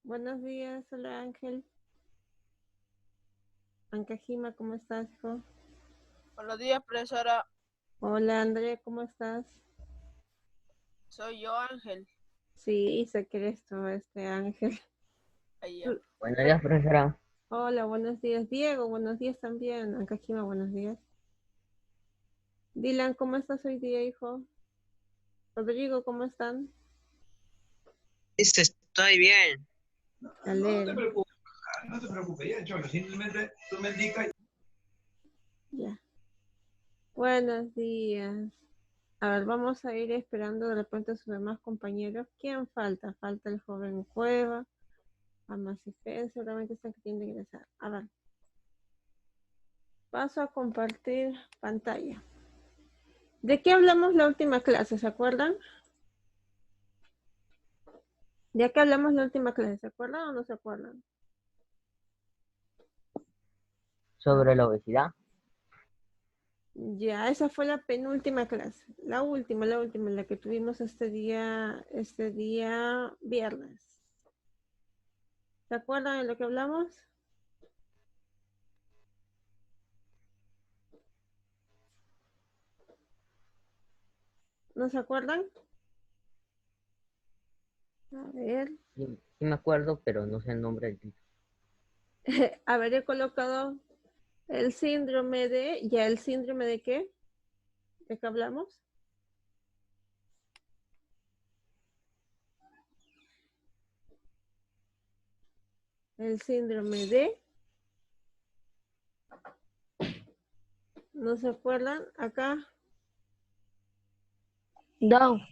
Buenos días, hola Ángel. Ancajima, ¿cómo estás, hijo? Buenos días, profesora. Hola Andrea, ¿cómo estás? Soy yo, Ángel. Sí, sé que eres tú, Ángel. Allá. Buenos días, profesora. Hola, buenos días. Diego, buenos días también. Ancajima, buenos días. Dylan, ¿cómo estás hoy día, hijo? Rodrigo, ¿cómo están? Dice, estoy bien. No te preocupes, no te preocupes, ya, Cholo, simplemente tú me indicas. Ya. Buenos días. A ver, vamos a ir esperando de repente a sus demás compañeros. ¿Quién falta? Falta el joven Cueva. Amasifé, seguramente están que tienen que ingresar. A ver, paso a compartir pantalla. ¿De qué hablamos la última clase? ¿Se acuerdan? ¿De qué hablamos la última clase? ¿Se acuerdan o no se acuerdan? Sobre la obesidad. Ya, esa fue la penúltima clase. La última, la que tuvimos este día viernes. ¿Se acuerdan de lo que hablamos? ¿No se acuerdan? A ver, Sí me acuerdo, pero no sé el nombre del título. a ver, he colocado el síndrome de, ¿ya el síndrome de qué? ¿De qué hablamos? El síndrome de, ¿no se acuerdan? Acá, Down.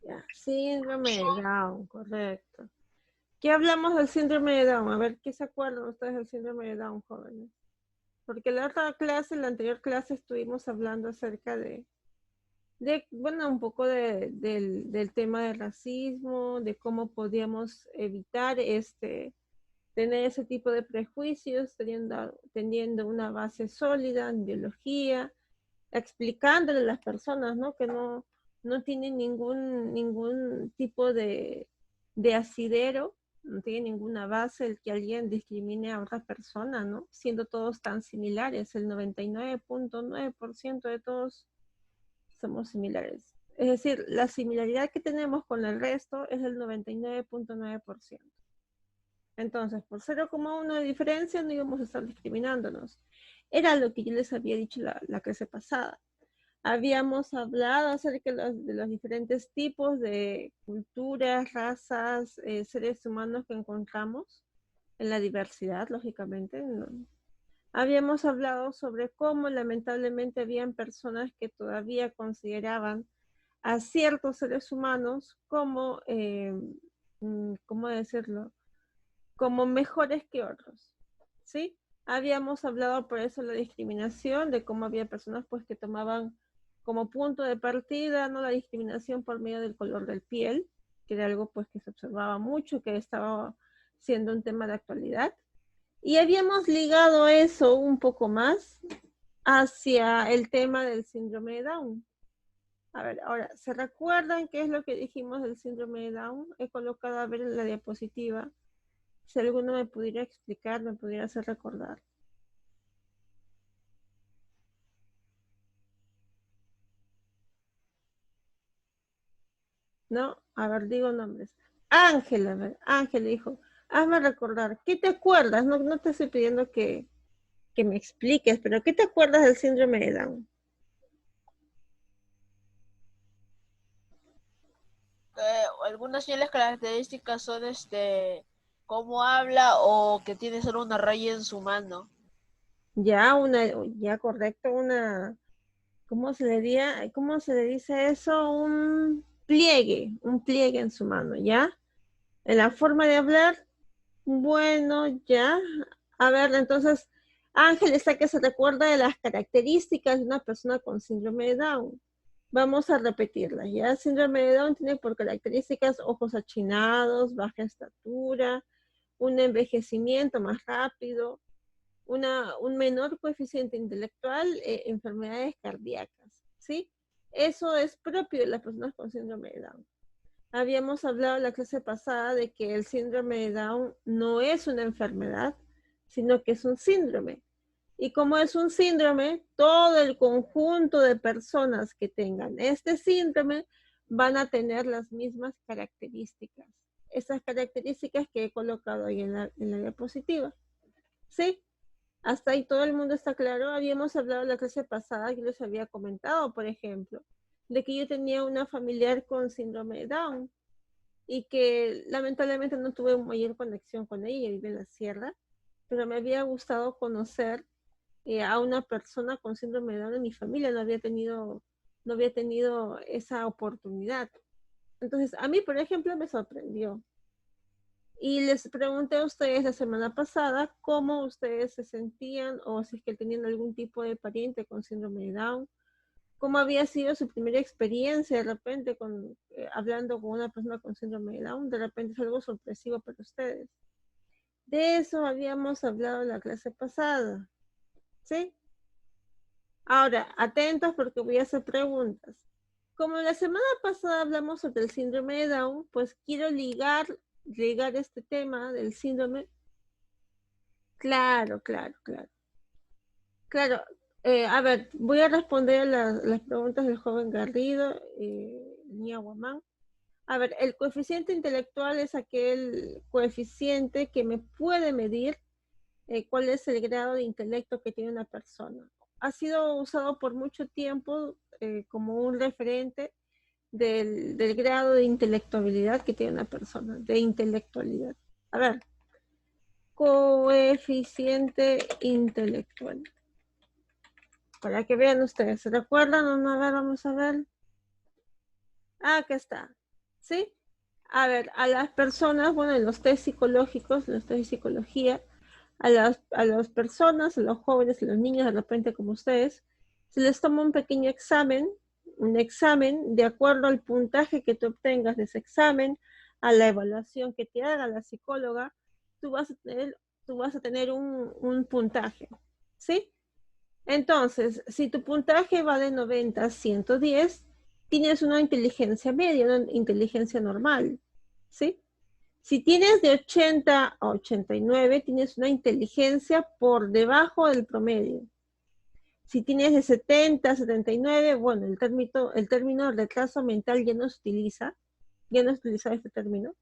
ya, síndrome de Down, correcto. ¿Qué hablamos del síndrome de Down? A ver, ¿qué se acuerdan ustedes del síndrome de Down, jóvenes? Porque la otra clase, la anterior clase, estuvimos hablando acerca bueno, un poco del tema del racismo, de cómo podíamos evitar tener ese tipo de prejuicios, teniendo una base sólida en biología, explicándole a las personas, ¿no? Que no tienen ningún tipo de asidero, no tiene ninguna base el que alguien discrimine a otra persona, ¿no? Siendo todos tan similares, el 99.9% de todos somos similares. Es decir, la similaridad que tenemos con el resto es el 99.9%. Entonces, por 0,1 de diferencia no íbamos a estar discriminándonos. Era lo que yo les había dicho la clase pasada. Habíamos hablado acerca de los diferentes tipos de culturas, razas, seres humanos que encontramos en la diversidad, lógicamente. ¿No? Habíamos hablado sobre cómo lamentablemente habían personas que todavía consideraban a ciertos seres humanos como, ¿cómo decirlo? Como mejores que otros, ¿sí? Habíamos hablado por eso de la discriminación, de cómo había personas pues que tomaban como punto de partida, ¿no? La discriminación por medio del color del piel, que era algo pues que se observaba mucho, que estaba siendo un tema de actualidad. Y habíamos ligado eso un poco más hacia el tema del síndrome de Down. A ver, ahora, ¿se recuerdan qué es lo que dijimos del síndrome de Down? He colocado a ver en la diapositiva. Si alguno me pudiera explicar, me pudiera hacer recordar. ¿No? A ver, digo nombres. Ángel, a ver, Ángel dijo, hazme recordar. ¿Qué te acuerdas? No te estoy pidiendo que me expliques, pero ¿qué te acuerdas del síndrome de Down? Algunas de las características son cómo habla o que tiene solo una raya en su mano. Ya correcto, ¿cómo se le dice eso? Un pliegue en su mano, ¿ya? En la forma de hablar, bueno, ya. A ver, entonces, Ángel está que se recuerda de las características de una persona con síndrome de Down. Vamos a repetirlas, ¿ya? Síndrome de Down tiene por características ojos achinados, baja estatura, un envejecimiento más rápido, un menor coeficiente intelectual, enfermedades cardíacas, ¿sí? Eso es propio de las personas con síndrome de Down. Habíamos hablado en la clase pasada de que el síndrome de Down no es una enfermedad, sino que es un síndrome. Y como es un síndrome, todo el conjunto de personas que tengan este síndrome van a tener las mismas características. Esas características que he colocado ahí en la diapositiva. ¿Sí? Hasta ahí todo el mundo está claro. Habíamos hablado en la clase pasada, yo les había comentado, por ejemplo, de que yo tenía una familiar con síndrome de Down y que lamentablemente no tuve mayor conexión con ella, vive en la sierra, pero me había gustado conocer a una persona con síndrome de Down en mi familia, no había tenido esa oportunidad. Entonces, a mí, por ejemplo, me sorprendió. Y les pregunté a ustedes la semana pasada cómo ustedes se sentían o si es que tenían algún tipo de pariente con síndrome de Down, cómo había sido su primera experiencia de repente hablando con una persona con síndrome de Down, de repente es algo sorpresivo para ustedes. De eso habíamos hablado en la clase pasada, ¿sí? Ahora, atentos porque voy a hacer preguntas. Como la semana pasada hablamos sobre el síndrome de Down, pues quiero ligar este tema del síndrome. Claro. Claro, a ver, voy a responder a las preguntas del joven Garrido, Niahuamán. A ver, el coeficiente intelectual es aquel coeficiente que me puede medir cuál es el grado de intelecto que tiene una persona. Ha sido usado por mucho tiempo como un referente del grado de intelectualidad que tiene una persona, de intelectualidad. A ver, coeficiente intelectual. Para que vean ustedes, ¿se recuerdan? A ver, vamos a ver. Ah, acá está. ¿Sí? A ver, a las personas, bueno, en los test psicológicos, en los test de psicología, a las personas, a los jóvenes, a los niños, de repente como ustedes, se les toma un pequeño examen, un examen de acuerdo al puntaje que tú obtengas de ese examen, a la evaluación que te haga la psicóloga, tú vas a tener un puntaje, ¿sí? Entonces, si tu puntaje va de 90 a 110, tienes una inteligencia media, una inteligencia normal, ¿sí? Si tienes de 80 a 89, tienes una inteligencia por debajo del promedio. Si tienes de 70 a 79, bueno, el término retraso mental ya no se utiliza este término,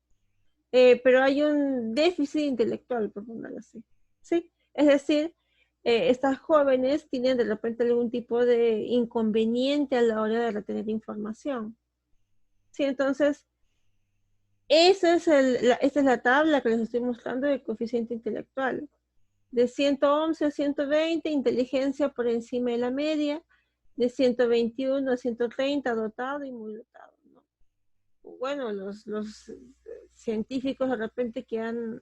pero hay un déficit intelectual, por ponerlo así, ¿sí? Es decir, estas jóvenes tienen de repente algún tipo de inconveniente a la hora de retener información, ¿sí? Entonces, esta es la tabla que les estoy mostrando de coeficiente intelectual. De 111 a 120, inteligencia por encima de la media, de 121 a 130, dotado y muy dotado, ¿no? Bueno, los científicos de repente que han...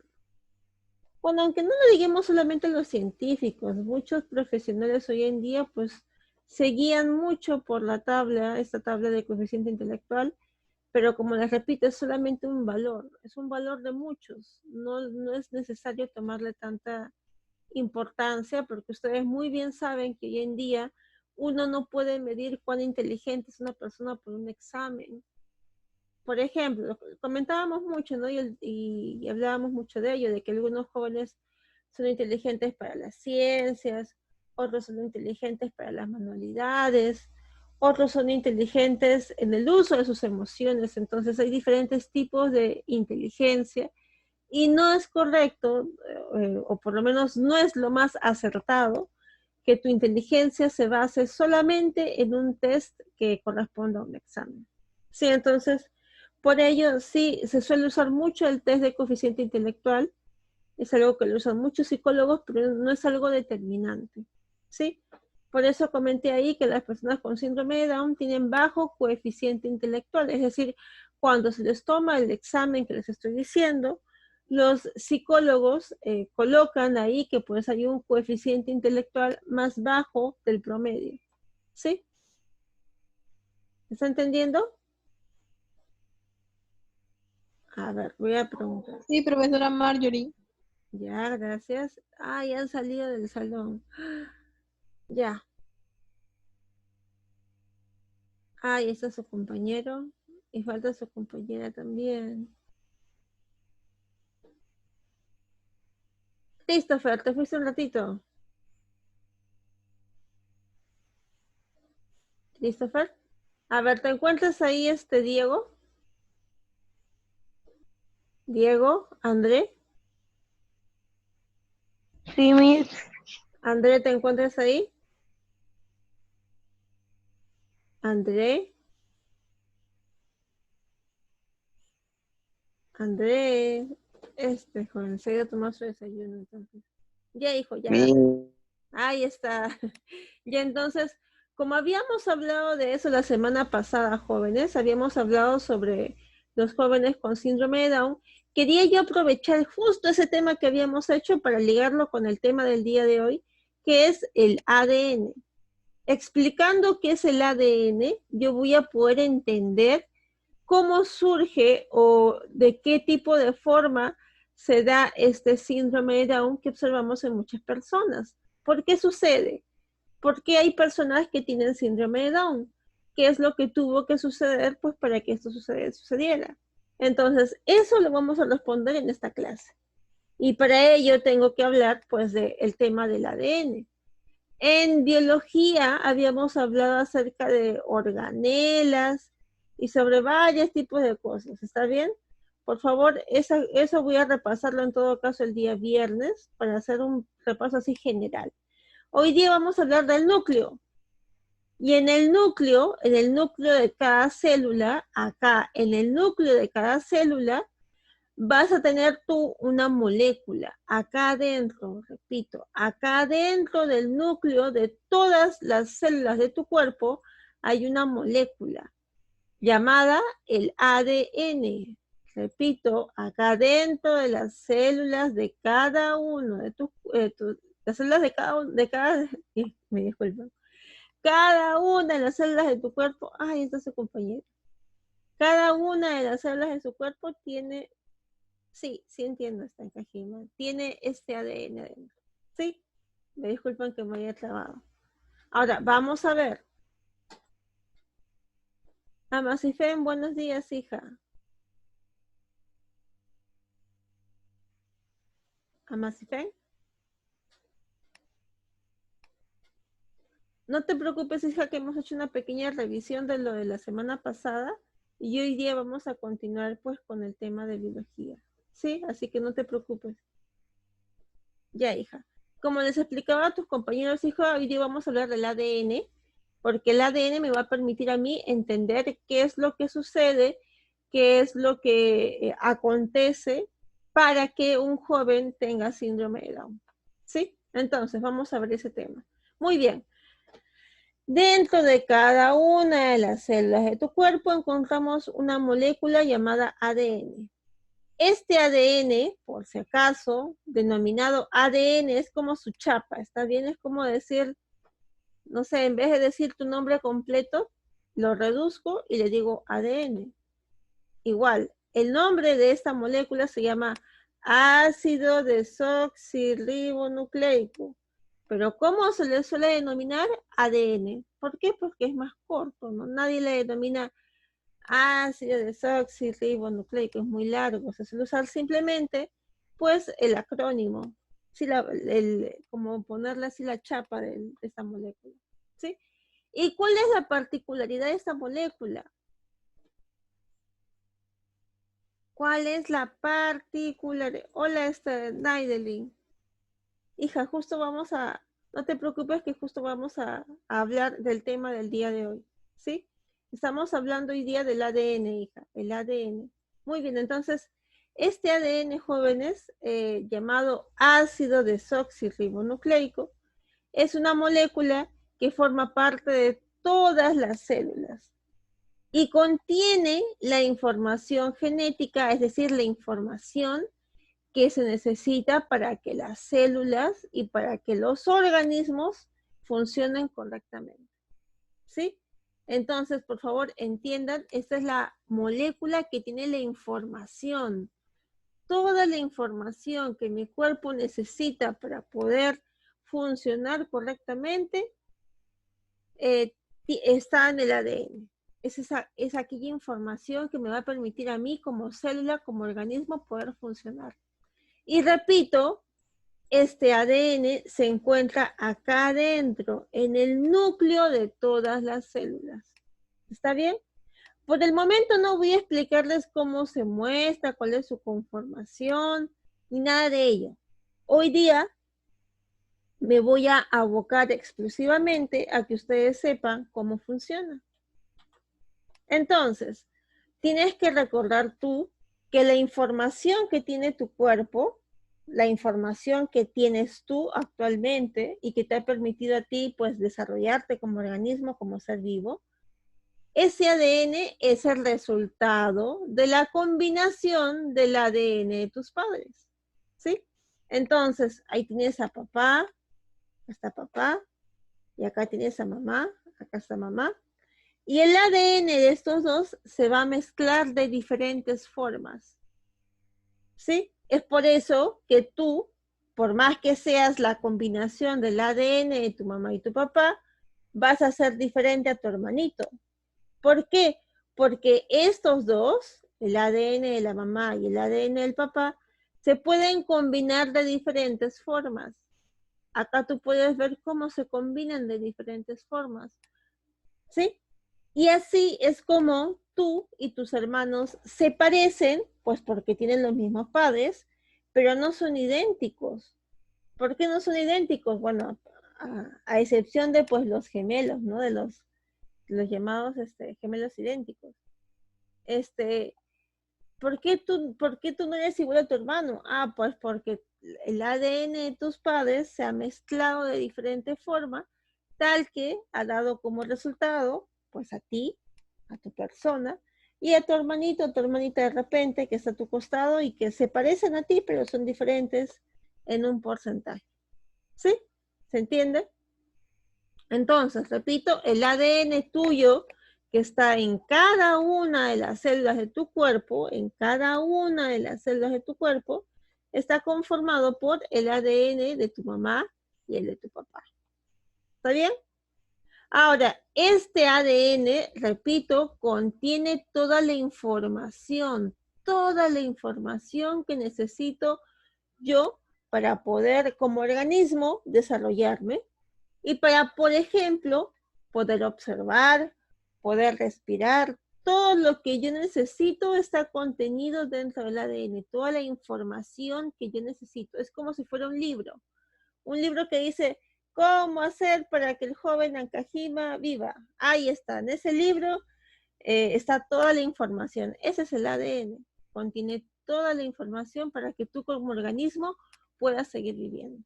Bueno, aunque no lo digamos solamente los científicos, muchos profesionales hoy en día pues se guían mucho por esta tabla de coeficiente intelectual, pero como les repito, es solamente un valor, es un valor de muchos, no es necesario tomarle tanta importancia porque ustedes muy bien saben que hoy en día uno no puede medir cuán inteligente es una persona por un examen. Por ejemplo, comentábamos mucho, ¿no? Y hablábamos mucho de ello, de que algunos jóvenes son inteligentes para las ciencias, otros son inteligentes para las manualidades, otros son inteligentes en el uso de sus emociones. Entonces hay diferentes tipos de inteligencia y no es correcto, o por lo menos no es lo más acertado, que tu inteligencia se base solamente en un test que corresponda a un examen. Sí, entonces, por ello sí se suele usar mucho el test de coeficiente intelectual, es algo que lo usan muchos psicólogos, pero no es algo determinante, ¿sí? Por eso comenté ahí que las personas con síndrome de Down tienen bajo coeficiente intelectual, es decir, cuando se les toma el examen que les estoy diciendo, los psicólogos colocan ahí que pues hay un coeficiente intelectual más bajo del promedio, ¿sí? ¿Está entendiendo? A ver, voy a preguntar. Sí, profesora Marjorie. Ya, gracias. Ah, ya han salido del salón. Ya. Ahí está su compañero. Y falta su compañera también. Christopher, ¿te fuiste un ratito? Christopher. A ver, ¿te encuentras ahí Diego? Diego, André. Sí, Miss. André, ¿te encuentras ahí? André. André. Joven, se ha ido a tomar su desayuno entonces. Ya, hijo, ya. Ahí está. Ya entonces, como habíamos hablado de eso la semana pasada, jóvenes, habíamos hablado sobre los jóvenes con síndrome de Down, quería yo aprovechar justo ese tema que habíamos hecho para ligarlo con el tema del día de hoy, que es el ADN. Explicando qué es el ADN, yo voy a poder entender cómo surge o de qué tipo de forma se da este síndrome de Down que observamos en muchas personas. ¿Por qué sucede? ¿Por qué hay personas que tienen síndrome de Down? ¿Qué es lo que tuvo que suceder pues para que esto sucediera? Entonces, eso lo vamos a responder en esta clase. Y para ello tengo que hablar pues del tema del ADN. En biología habíamos hablado acerca de organelas y sobre varios tipos de cosas, ¿está bien? Por favor, eso voy a repasarlo en todo caso el día viernes para hacer un repaso así general. Hoy día vamos a hablar del núcleo. Y en el núcleo de cada célula, acá, en el núcleo de cada célula, vas a tener tú una molécula. Acá adentro, repito, acá dentro del núcleo de todas las células de tu cuerpo, hay una molécula llamada el ADN. Repito, acá dentro de las células de cada uno de las células me disculpan, cada una de las células de tu cuerpo, ay, esta es su compañera, cada una de las células de su cuerpo tiene, sí entiendo, está en Kajima, tiene este ADN adentro, sí, me disculpan que me haya trabado. Ahora, vamos a ver. Amasifen, buenos días, hija. Amasifen. No te preocupes, hija, que hemos hecho una pequeña revisión de lo de la semana pasada y hoy día vamos a continuar pues con el tema de biología. ¿Sí? Así que no te preocupes. Ya, hija. Como les explicaba a tus compañeros, hija, hoy día vamos a hablar del ADN, porque el ADN me va a permitir a mí entender qué es lo que sucede, qué es lo que acontece para que un joven tenga síndrome de Down. ¿Sí? Entonces, vamos a ver ese tema. Muy bien. Dentro de cada una de las células de tu cuerpo encontramos una molécula llamada ADN. Este ADN, por si acaso, denominado ADN, es como su chapa, ¿está bien? Es como decir, no sé, en vez de decir tu nombre completo, lo reduzco y le digo ADN. Igual, el nombre de esta molécula se llama ácido desoxirribonucleico. Pero ¿cómo se le suele denominar? ADN. ¿Por qué? Porque es más corto, ¿no? Nadie le denomina ácido desoxirribonucleico, es muy largo. Se suele usar simplemente, pues, el acrónimo. Sí, como ponerle así la chapa de esta molécula. ¿Sí? ¿Y cuál es la particularidad de esta molécula? ¿Cuál es la particularidad? Hola, Naidelin. Hija, justo vamos a, no te preocupes que justo vamos a hablar del tema del día de hoy, ¿sí? Estamos hablando hoy día del ADN, hija, el ADN. Muy bien, entonces, este ADN, jóvenes, llamado ácido desoxirribonucleico, es una molécula que forma parte de todas las células y contiene la información genética, es decir, la información que se necesita para que las células y para que los organismos funcionen correctamente. ¿Sí? Entonces, por favor, entiendan, esta es la molécula que tiene la información. Toda la información que mi cuerpo necesita para poder funcionar correctamente está en el ADN. Es aquella información que me va a permitir a mí como célula, como organismo, poder funcionar. Y repito, este ADN se encuentra acá adentro, en el núcleo de todas las células. ¿Está bien? Por el momento no voy a explicarles cómo se muestra, cuál es su conformación, ni nada de ello. Hoy día me voy a abocar exclusivamente a que ustedes sepan cómo funciona. Entonces, tienes que recordar tú que la información que tiene tu cuerpo, la información que tienes tú actualmente y que te ha permitido a ti pues desarrollarte como organismo, como ser vivo, ese ADN es el resultado de la combinación del ADN de tus padres, ¿sí? Entonces, ahí tienes a papá, está papá, y acá tienes a mamá, acá está mamá. Y el ADN de estos dos se va a mezclar de diferentes formas, ¿sí? Es por eso que tú, por más que seas la combinación del ADN de tu mamá y tu papá, vas a ser diferente a tu hermanito. ¿Por qué? Porque estos dos, el ADN de la mamá y el ADN del papá, se pueden combinar de diferentes formas. Acá tú puedes ver cómo se combinan de diferentes formas, ¿sí? Y así es como tú y tus hermanos se parecen, pues porque tienen los mismos padres, pero no son idénticos. ¿Por qué no son idénticos? Bueno, a excepción de pues los gemelos, ¿no? De los llamados gemelos idénticos. ¿Por qué tú no eres igual a tu hermano? Ah, pues porque el ADN de tus padres se ha mezclado de diferente forma, tal que ha dado como resultado, pues a ti, a tu persona, y a tu hermanito, a tu hermanita de repente, que está a tu costado y que se parecen a ti, pero son diferentes en un porcentaje. ¿Sí? ¿Se entiende? Entonces, repito, el ADN tuyo que está en cada una de las células de tu cuerpo, en cada una de las células de tu cuerpo, está conformado por el ADN de tu mamá y el de tu papá. ¿Está bien? Ahora, este ADN, repito, contiene toda la información que necesito yo para poder, como organismo, desarrollarme y para, por ejemplo, poder observar, poder respirar. Todo lo que yo necesito está contenido dentro del ADN, toda la información que yo necesito. Es como si fuera un libro que dice, ¿cómo hacer para que el joven Nakajima viva? Ahí está, en ese libro está toda la información. Ese es el ADN, contiene toda la información para que tú como organismo puedas seguir viviendo,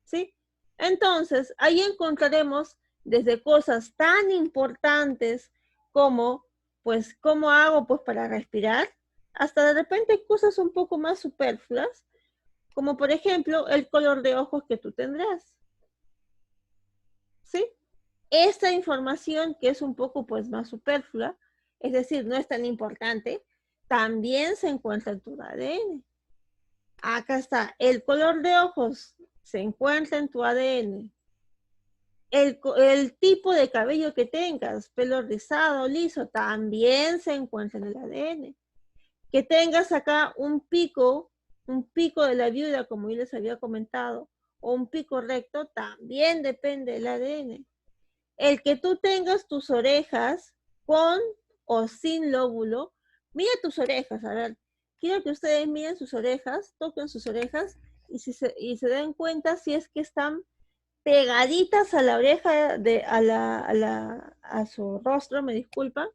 ¿sí? Entonces, ahí encontraremos desde cosas tan importantes como, pues, ¿cómo hago pues para respirar? Hasta de repente cosas un poco más superfluas, como por ejemplo el color de ojos que tú tendrás, ¿sí? Esta información que es un poco pues más superflua, es decir, no es tan importante, también se encuentra en tu ADN. Acá está, el color de ojos se encuentra en tu ADN. El tipo de cabello que tengas, pelo rizado, liso, también se encuentra en el ADN. Que tengas acá un pico de la viuda, como yo les había comentado, o un pico recto, también depende del ADN. El que tú tengas tus orejas con o sin lóbulo, mira tus orejas, a ver, quiero que ustedes miren sus orejas, toquen sus orejas y se den cuenta si es que están pegaditas a la oreja, a su rostro, me disculpan,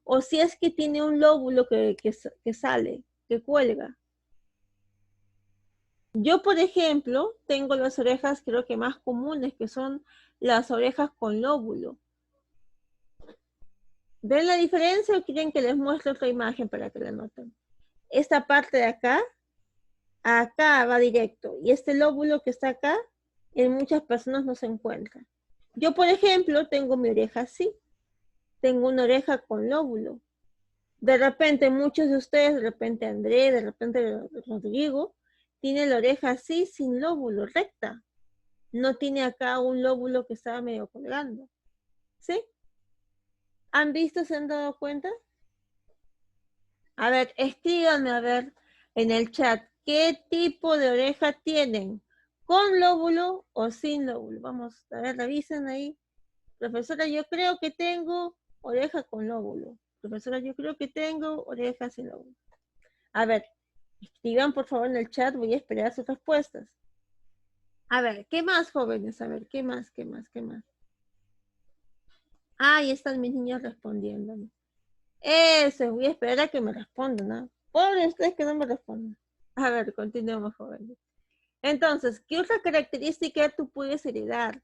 o si es que tiene un lóbulo que sale, que cuelga. Yo, por ejemplo, tengo las orejas creo que más comunes, que son las orejas con lóbulo. ¿Ven la diferencia o quieren que les muestre otra imagen para que la noten? Esta parte de acá va directo. Y este lóbulo que está acá, en muchas personas no se encuentra. Yo, por ejemplo, tengo mi oreja así. Tengo una oreja con lóbulo. De repente, muchos de ustedes, de repente André, de repente Rodrigo, tiene la oreja así, sin lóbulo, recta. No tiene acá un lóbulo que estaba medio colgando. ¿Sí? ¿Han visto, se han dado cuenta? A ver, escríbanme a ver en el chat, ¿qué tipo de oreja tienen? ¿Con lóbulo o sin lóbulo? Vamos, a ver, revisen ahí. Profesora, yo creo que tengo oreja con lóbulo. Profesora, yo creo que tengo oreja sin lóbulo. A ver, escriban por favor en el chat, voy a esperar sus respuestas. A ver, ¿qué más, jóvenes? A ver, ¿qué más, qué más, qué más? Ah, ahí están mis niños respondiéndome. Eso, voy a esperar a que me respondan, ¿no? Pobres ustedes que no me respondan. A ver, continuemos, jóvenes. Entonces, ¿qué otra característica tú puedes heredar?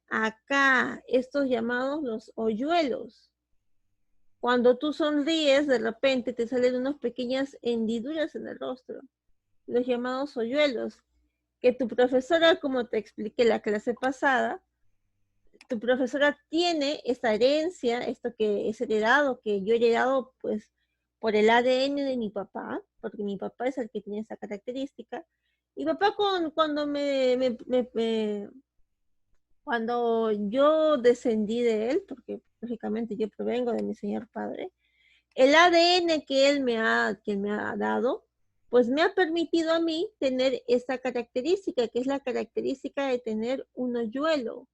Acá, estos llamados los hoyuelos. Cuando tú sonríes, de repente te salen unas pequeñas hendiduras en el rostro, los llamados hoyuelos, que tu profesora, como te expliqué la clase pasada, tu profesora tiene esta herencia, esto que es heredado, que yo he heredado pues por el ADN de mi papá, porque mi papá es el que tiene esa característica. Y papá cuando cuando yo descendí de él, porque lógicamente yo provengo de mi señor padre, el ADN que él me ha dado, pues me ha permitido a mí tener esta característica, que es la característica de tener un hoyuelo,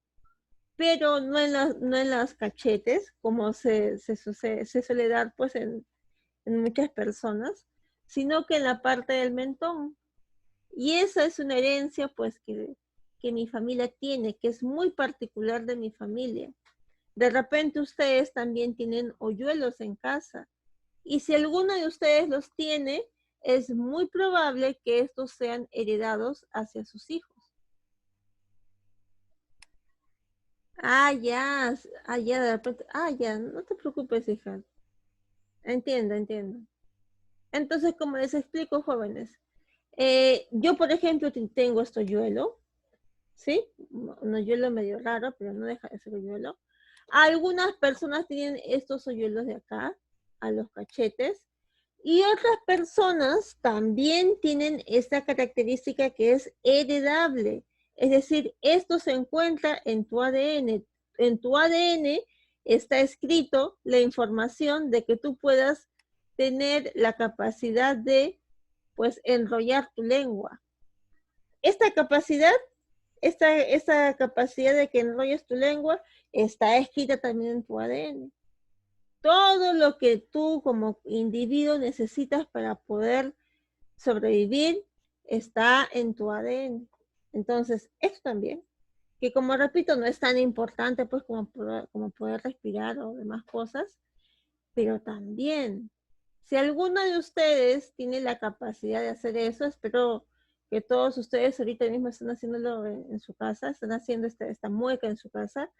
pero no en las cachetes, como se suele dar pues en muchas personas, sino que en la parte del mentón. Y esa es una herencia pues que mi familia tiene, que es muy particular de mi familia. De repente ustedes también tienen hoyuelos en casa. Y si alguno de ustedes los tiene, es muy probable que estos sean heredados hacia sus hijos. Ya, de repente, ya, no te preocupes, hija. Entiendo, entiendo. Entonces, como les explico, jóvenes, yo, por ejemplo, tengo este hoyuelo, ¿sí? Un hoyuelo medio raro, pero no deja de ser hoyuelo. Algunas personas tienen estos hoyuelos de acá, a los cachetes, y otras personas también tienen esta característica que es heredable. Es decir, esto se encuentra en tu ADN. En tu ADN está escrito la información de que tú puedas tener la capacidad de, pues, enrollar tu lengua. Esta capacidad, esta capacidad de que enrolles tu lengua está escrita también en tu ADN. Todo lo que tú como individuo necesitas para poder sobrevivir está en tu ADN. Entonces, esto también, que como repito, no es tan importante pues como poder respirar o demás cosas, pero también, si alguno de ustedes tiene la capacidad de hacer eso, espero que todos ustedes ahorita mismo están haciéndolo en su casa, están haciendo esta mueca en su casa.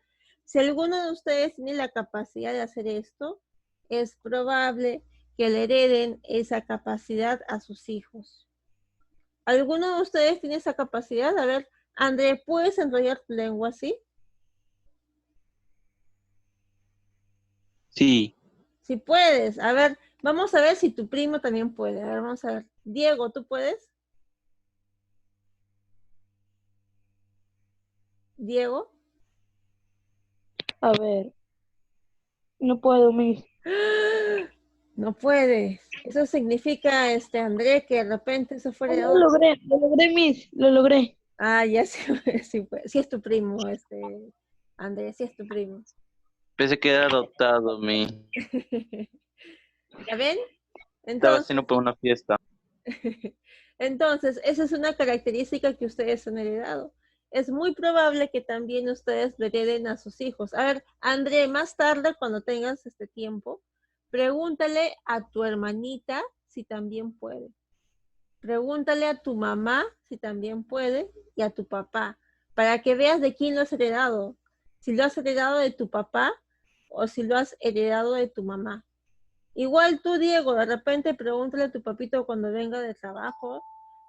Si alguno de ustedes tiene la capacidad de hacer esto, es probable que le hereden esa capacidad a sus hijos. ¿Alguno de ustedes tiene esa capacidad? A ver, André, ¿puedes enrollar tu lengua así? Sí, Si puedes. A ver, vamos a ver si tu primo también puede. A ver, vamos a ver. Diego, ¿tú puedes? Diego. A ver, no puedo, Miss. No puedes. Eso significa, André, que de repente eso fue Lo heredado. logré, Miss, lo logré. Ya sí, sí es tu primo, André, sí es tu primo. pensé que era adoptado, ¿Ya ven? estaba Entonces, haciendo por una fiesta. entonces, esa es una característica que ustedes han heredado. Es muy probable que también ustedes lo hereden a sus hijos. A ver, André, más tarde, cuando tengas este tiempo, pregúntale a tu hermanita si también puede. Pregúntale a tu mamá si también puede y a tu papá, para que veas de quién lo has heredado. Si lo has heredado de tu papá o si lo has heredado de tu mamá. Igual tú, Diego, de repente pregúntale a tu papito cuando venga de trabajo,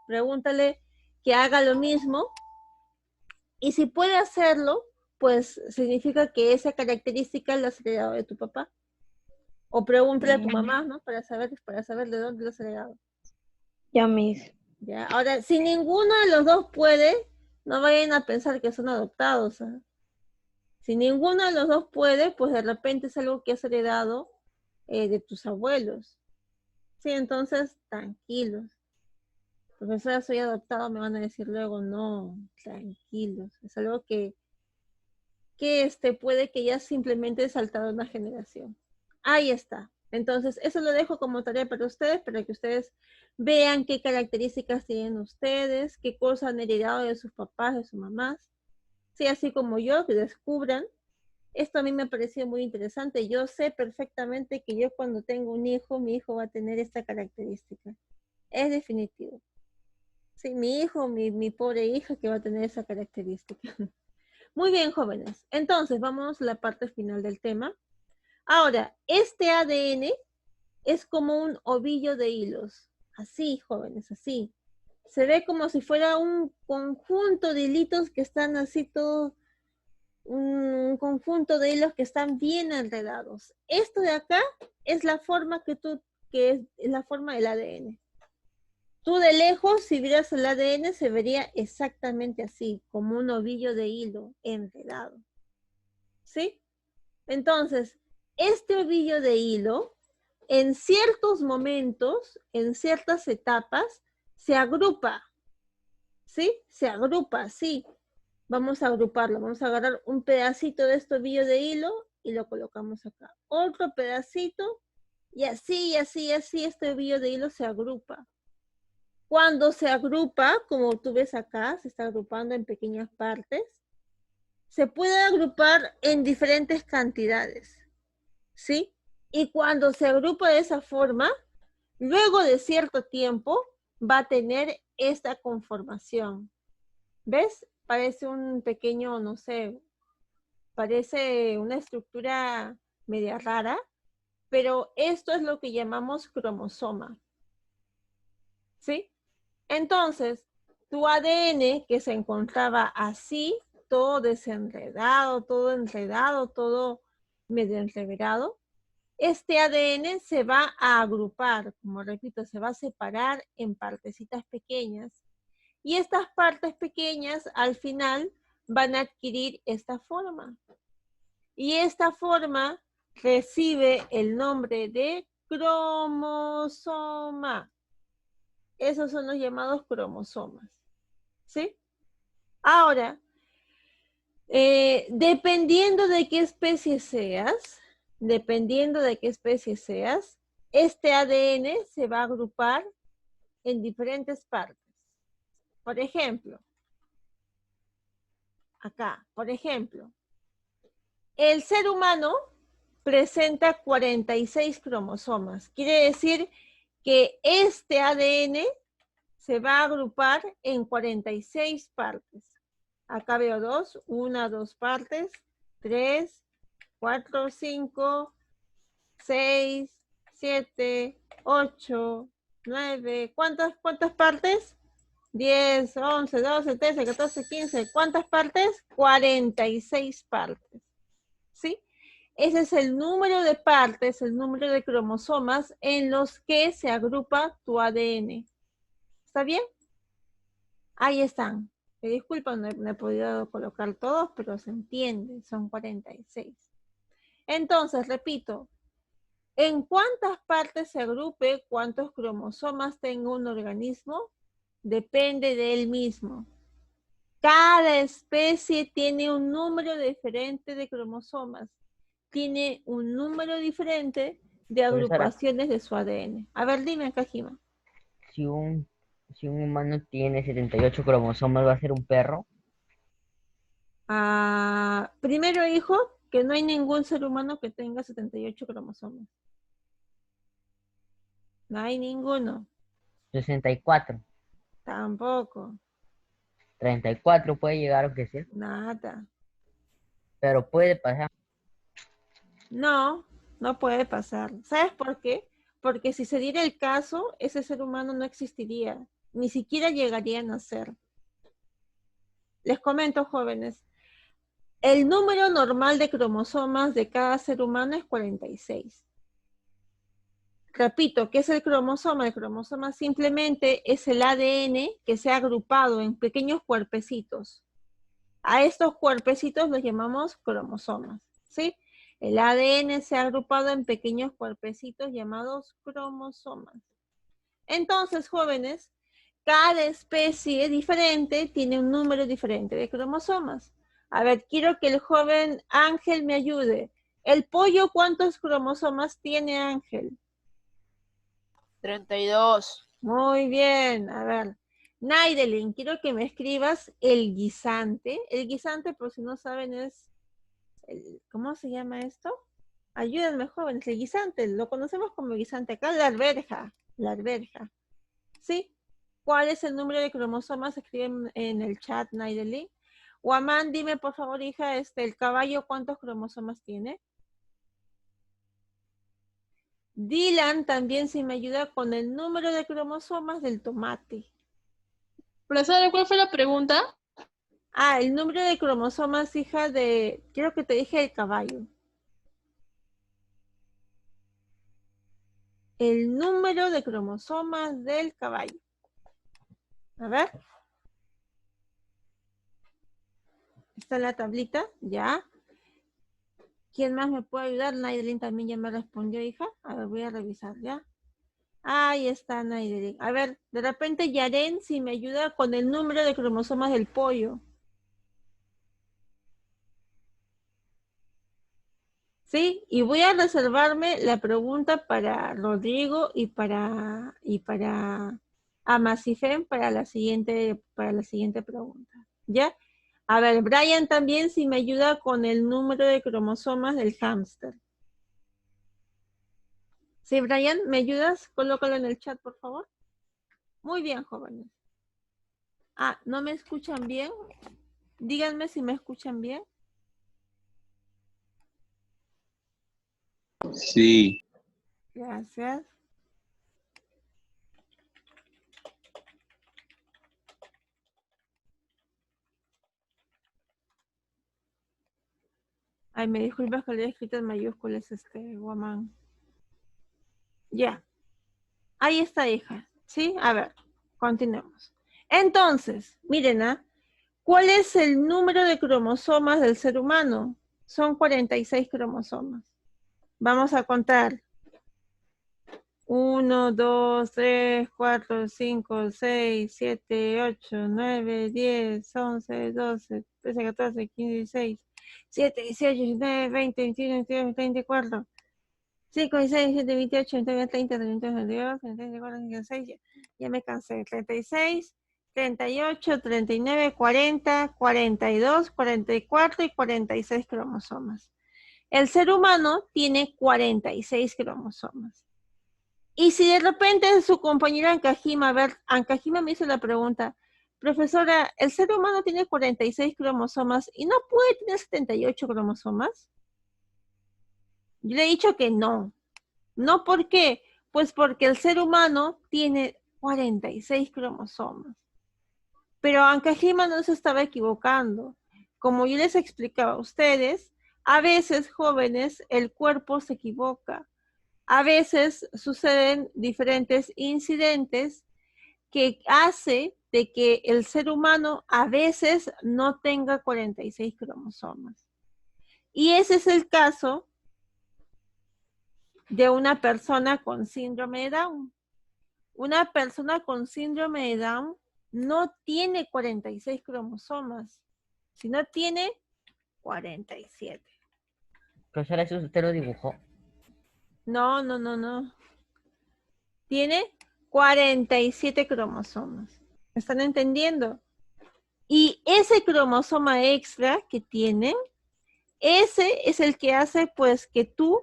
pregúntale que haga lo mismo y si puede hacerlo, pues significa que esa característica la has heredado de tu papá. O pregúntale a tu mamá, ¿no? Para saber de dónde lo has heredado. Ya, Miss. Ya, ahora, si ninguno de los dos puede, no vayan a pensar que son adoptados, ¿eh? Si ninguno de los dos puede, pues de repente es algo que has heredado de tus abuelos. Sí, entonces, tranquilos. Profesora, soy adoptado, me van a decir luego, no, tranquilos. Es algo que puede que ya simplemente he saltado una generación. Ahí está. Entonces, eso lo dejo como tarea para que ustedes vean qué características tienen ustedes, qué cosas han heredado de sus papás, de sus mamás. Sí, así como yo, que descubran. Esto a mí me ha parecido muy interesante. Yo sé perfectamente que yo cuando tengo un hijo, mi hijo va a tener esta característica. Es definitivo. Sí, mi hijo, mi pobre hija que va a tener esa característica. Muy bien, jóvenes. Entonces, vamos a la parte final del tema. Ahora, este ADN es como un ovillo de hilos. Así, jóvenes, así. Se ve como si fuera un conjunto de hilitos que están así todos, un conjunto de hilos que están bien enredados. Esto de acá es la forma que es la forma del ADN. Tú de lejos, si vieras el ADN, se vería exactamente así, como un ovillo de hilo enredado. ¿Sí? Entonces, este ovillo de hilo, en ciertos momentos, en ciertas etapas, se agrupa. ¿Sí? Se agrupa así. Vamos a agruparlo. Vamos a agarrar un pedacito de este ovillo de hilo y lo colocamos acá. Otro pedacito y así, así, así, este ovillo de hilo se agrupa. Cuando se agrupa, como tú ves acá, se está agrupando en pequeñas partes, se puede agrupar en diferentes cantidades, ¿sí? Y cuando se agrupa de esa forma, luego de cierto tiempo, va a tener esta conformación. ¿Ves? Parece un pequeño, no sé, parece una estructura media rara, pero esto es lo que llamamos cromosoma, ¿sí? Entonces, tu ADN que se encontraba así, todo desenredado, todo enredado, todo medio entreverado, este ADN se va a agrupar, como repito, se va a separar en partecitas pequeñas. Y estas partes pequeñas al final van a adquirir esta forma. Y esta forma recibe el nombre de cromosoma. Esos son los llamados cromosomas, ¿sí? Ahora, dependiendo de qué especie seas, este ADN se va a agrupar en diferentes partes. Por ejemplo, acá, el ser humano presenta 46 cromosomas. Quiere decir que este ADN se va a agrupar en 46 partes. Acá veo 2, 1, 2 partes, 3, 4, 5, 6, 7, 8, 9. ¿Cuántas partes? 10, 11, 12, 13, 14, 15. ¿Cuántas partes? 46 partes. ¿Sí? Ese es el número de partes, el número de cromosomas en los que se agrupa tu ADN. ¿Está bien? Ahí están. Me disculpan, no he podido colocar todos, pero se entiende, son 46. Entonces, repito, ¿en cuántas partes se agrupe cuántos cromosomas tenga un organismo? Depende de él mismo. Cada especie tiene un número diferente de cromosomas, tiene un número diferente de agrupaciones de su ADN. A ver, dime, Kajima. Si un humano tiene 78 cromosomas, ¿va a ser un perro? Primero, hijo, que no hay ningún ser humano que tenga 78 cromosomas. No hay ninguno. 64. Tampoco. 34 puede llegar aunque sea. Nada. Pero puede pasar. No, no puede pasar. ¿Sabes por qué? Porque si se diera el caso, ese ser humano no existiría. Ni siquiera llegaría a nacer. Les comento, jóvenes. El número normal de cromosomas de cada ser humano es 46. Repito, ¿qué es el cromosoma? El cromosoma simplemente es el ADN que se ha agrupado en pequeños cuerpecitos. A estos cuerpecitos los llamamos cromosomas, ¿sí? El ADN se ha agrupado en pequeños cuerpecitos llamados cromosomas. Entonces, jóvenes, cada especie diferente tiene un número diferente de cromosomas. A ver, quiero que el joven Ángel me ayude. ¿El pollo cuántos cromosomas tiene, Ángel? 32. Muy bien, a ver. Naidelin, quiero que me escribas el guisante. El guisante, por si no saben, es... ¿cómo se llama esto? Ayúdenme, jóvenes. El guisante, lo conocemos como guisante acá, la arveja. La arveja. ¿Sí? ¿Cuál es el número de cromosomas? Escriben en el chat, Naidelin. Guamán, dime por favor, hija, el caballo, ¿cuántos cromosomas tiene? Dylan también si me ayuda con el número de cromosomas del tomate. Profesora, ¿cuál fue la pregunta? Ah, el número de cromosomas, hija, creo que te dije el caballo. El número de cromosomas del caballo. A ver. Está en la tablita, ya. ¿Quién más me puede ayudar? Naidelin también ya me respondió, hija. A ver, voy a revisar, ¿ya? Ahí está Naidelin. A ver, de repente Yaren, si me ayuda con el número de cromosomas del pollo. ¿Sí? Y voy a reservarme la pregunta para Rodrigo y para Amasifem para la siguiente pregunta. ¿Ya? A ver, Brian también si me ayuda con el número de cromosomas del hámster. ¿Sí, Brian? ¿Me ayudas? Colócalo en el chat, por favor. Muy bien, jóvenes. Ah, ¿no me escuchan bien? Díganme si me escuchan bien. Sí. Gracias. Ay, me disculpas que lo haya escrito en mayúsculas, Guamán. Ya. Ahí está, hija. ¿Sí? A ver, continuemos. Entonces, miren, ¿cuál es el número de cromosomas del ser humano? Son 46 cromosomas. Vamos a contar. 1, 2, 3, 4, 5, 6, 7, 8, 9, 10, 11, 12, 13, 14, 15, 16, 7, 18, 19, 20, 21, 22, 24, 5, 16, 17, 28, 29, 30, 31, 32, 34, 36, ya me cansé. 36, 38, 39, 40, 42, 44 y 46 cromosomas. El ser humano tiene 46 cromosomas. Y si de repente su compañera Ankajima, a ver, Ankajima me hizo la pregunta, profesora, ¿el ser humano tiene 46 cromosomas y no puede tener 78 cromosomas? Yo le he dicho que no. ¿No por qué? Pues porque el ser humano tiene 46 cromosomas. Pero Ankajima no se estaba equivocando. Como yo les explicaba a ustedes, a veces, jóvenes, el cuerpo se equivoca. A veces suceden diferentes incidentes que hace de que el ser humano a veces no tenga 46 cromosomas. Y ese es el caso de una persona con síndrome de Down. Una persona con síndrome de Down no tiene 46 cromosomas, sino tiene 47. Profesora, eso usted lo dibujó. No. Tiene 47 cromosomas. ¿Me están entendiendo? Y ese cromosoma extra que tienen, ese es el que hace pues que tú,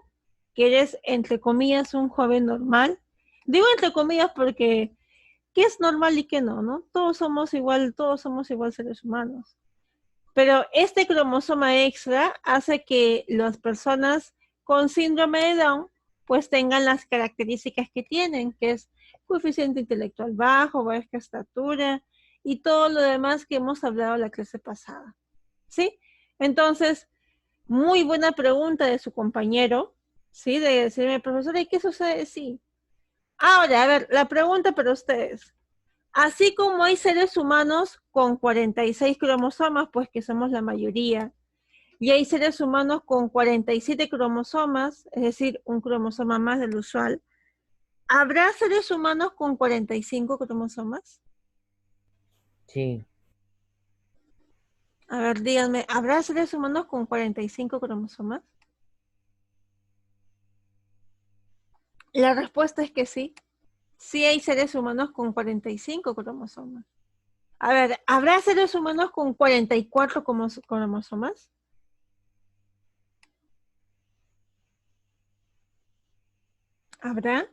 que eres entre comillas un joven normal, digo entre comillas porque ¿qué es normal y qué no, no? Todos somos igual seres humanos. Pero este cromosoma extra hace que las personas con síndrome de Down pues tengan las características que tienen, que es coeficiente intelectual bajo, baja estatura y todo lo demás que hemos hablado la clase pasada. ¿Sí? Entonces, muy buena pregunta de su compañero, ¿sí? De decirme, profesora, ¿y qué sucede? Sí. Ahora, a ver, la pregunta para ustedes. Así como hay seres humanos con 46 cromosomas, pues que somos la mayoría, y hay seres humanos con 47 cromosomas, es decir, un cromosoma más del usual, ¿habrá seres humanos con 45 cromosomas? Sí, A ver, díganme, ¿habrá seres humanos con 45 cromosomas? La respuesta es que sí. Sí hay seres humanos con 45 cromosomas. A ver, ¿habrá seres humanos con 44 cromosomas? ¿Habrá?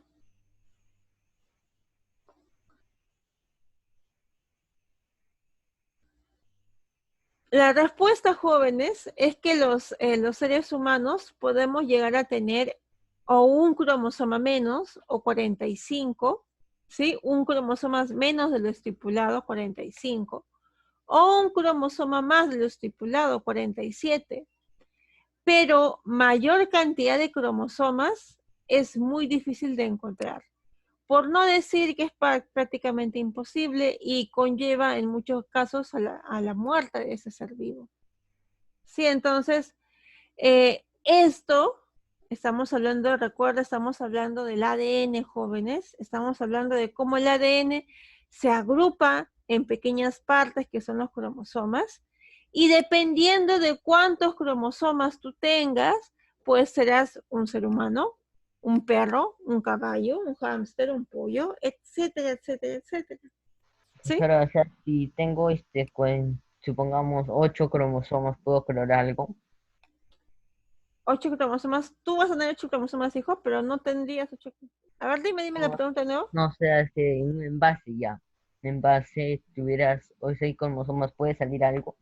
La respuesta, jóvenes, es que los seres humanos podemos llegar a tener o un cromosoma menos, o 45, ¿sí? Un cromosoma menos de lo estipulado, 45, o un cromosoma más de lo estipulado, 47. Pero mayor cantidad de cromosomas es muy difícil de encontrar. Por no decir que es prácticamente imposible y conlleva en muchos casos a la muerte de ese ser vivo. Sí, entonces, esto, estamos hablando, recuerda, estamos hablando del ADN, jóvenes, estamos hablando de cómo el ADN se agrupa en pequeñas partes que son los cromosomas, y dependiendo de cuántos cromosomas tú tengas, pues serás un ser humano, un perro, un caballo, un hámster, un pollo, etcétera, etcétera, etcétera. ¿Sí? pero o sea, si tengo supongamos 8 cromosomas, ¿puedo crear algo? 8 cromosomas, tú vas a tener 8 cromosomas, hijo, pero no tendrías 8. A ver, dime la No, pregunta de nuevo. no sé, si en un envase ya. En envase tuvieras hoy 6 cromosomas, ¿puede salir algo?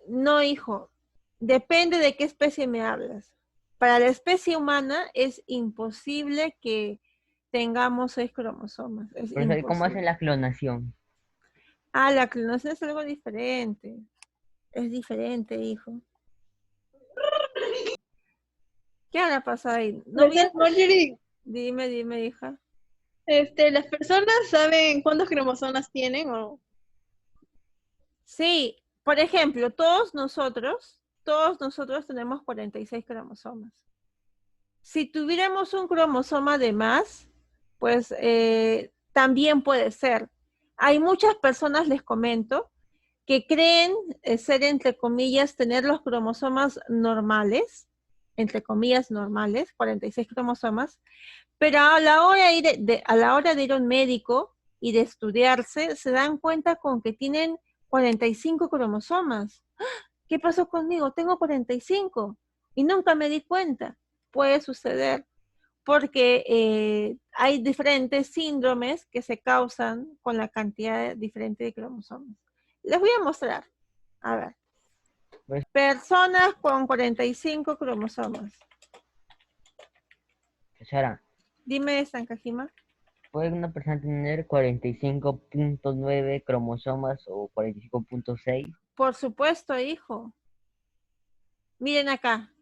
No, hijo, depende de qué especie me hablas. Para la especie humana es imposible que tengamos 6 cromosomas, es Pero, o sea, ¿cómo hacen imposible. la clonación? Ah, la clonación es algo diferente. Es diferente, hijo. ¿Qué habrá pasado ahí? ¿No vi? Profesor Marjorie, Dime, hija. ¿las personas saben cuántos cromosomas tienen o...? Sí, por ejemplo, todos nosotros tenemos 46 cromosomas. Si tuviéramos un cromosoma de más, pues también puede ser. Hay muchas personas, les comento, que creen ser, entre comillas, tener los cromosomas normales, entre comillas normales, 46 cromosomas, pero a la hora a la hora de ir a un médico y de estudiarse, se dan cuenta con que tienen 45 cromosomas. ¿Qué pasó conmigo? Tengo 45 y nunca me di cuenta. Puede suceder porque hay diferentes síndromes que se causan con la cantidad diferente de cromosomas. Les voy a mostrar. A ver. Pues, Personas con 45 cromosomas. Sara, Dime, Sankajima. ¿puede una persona tener 45.9 cromosomas o 45.6? Por supuesto, hijo. Miren acá.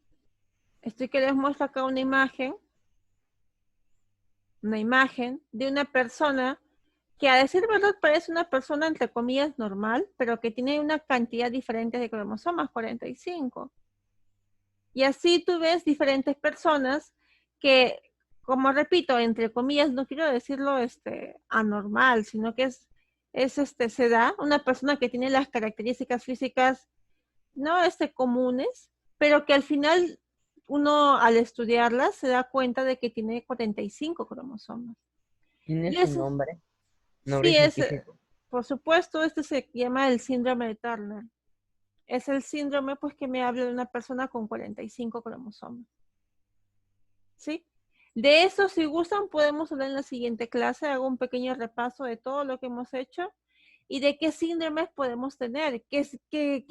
Estoy que les muestro acá una imagen de una persona que, a decir verdad, parece una persona entre comillas normal, pero que tiene una cantidad diferente de cromosomas, 45. Y así tú ves diferentes personas que, como repito, entre comillas, no quiero decirlo anormal, sino que se da una persona que tiene las características físicas no comunes, pero que al final uno al estudiarlas se da cuenta de que tiene 45 cromosomas. ¿Tiene Y su eso, nombre sí, científico? por supuesto, se llama el síndrome de Turner. Es el síndrome, pues, que me habla de una persona con 45 cromosomas. ¿Sí? De eso, si gustan, podemos hablar en la siguiente clase. Hago un pequeño repaso de todo lo que hemos hecho y de qué síndromes podemos tener, qué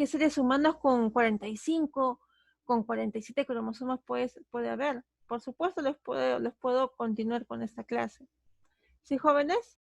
seres humanos con 45, con 47 cromosomas puede haber. Por supuesto, les puedo continuar con esta clase. ¿Sí, jóvenes?